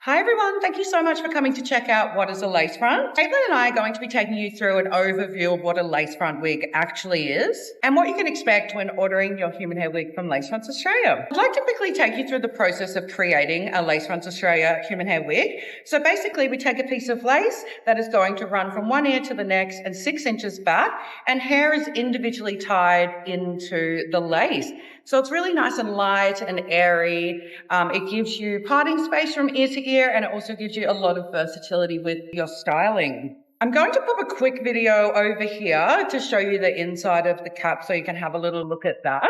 Hi everyone, thank you so much for coming to check out what is a lace front. Caitlin and I are going to be taking you through an overview of what a lace front wig actually is and what you can expect when ordering your human hair wig from Lace Fronts Australia. I'd like to quickly take you through the process of creating a Lace Fronts Australia human hair wig. So basically we take a piece of lace that is going to run from one ear to the next and 6 inches back, and hair is individually tied into the lace. So it's really nice and light and airy. It gives you parting space from ear to ear, and it also gives you a lot of versatility with your styling. I'm going to pop a quick video over here to show you the inside of the cap so you can have a little look at that.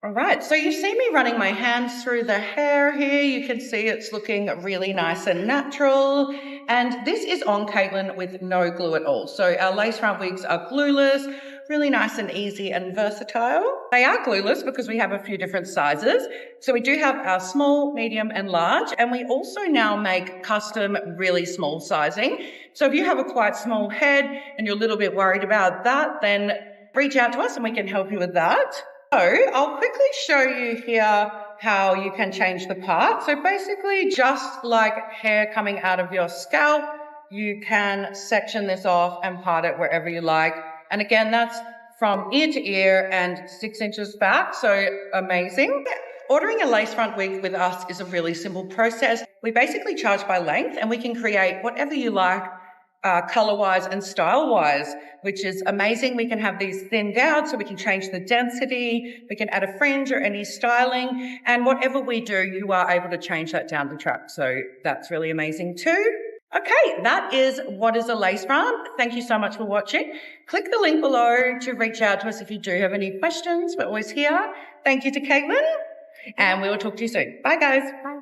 All right, so you see me running my hands through the hair here. You can see it's looking really nice and natural. And this is on Caitlin with no glue at all. So our lace front wigs are glueless, really nice and easy and versatile. They are glueless because we have a few different sizes. So we do have our small, medium and large, and we also now make custom really small sizing. So if you have a quite small head and you're a little bit worried about that, then reach out to us and we can help you with that. So I'll quickly show you here how you can change the part. So basically, just like hair coming out of your scalp, you can section this off and part it wherever you like. And again, that's from ear to ear and 6 inches back, so amazing. Ordering a lace front wig with us is a really simple process. We basically charge by length and we can create whatever you like, color-wise and style-wise, which is amazing. We can have these thinned out so we can change the density, we can add a fringe or any styling, and whatever we do, you are able to change that down the track. So that's really amazing too. Okay, that is what is a lace front. Thank you so much for watching. Click the link below to reach out to us if you do have any questions. We're always here. Thank you to Caitlin, and we will talk to you soon. Bye guys. Bye.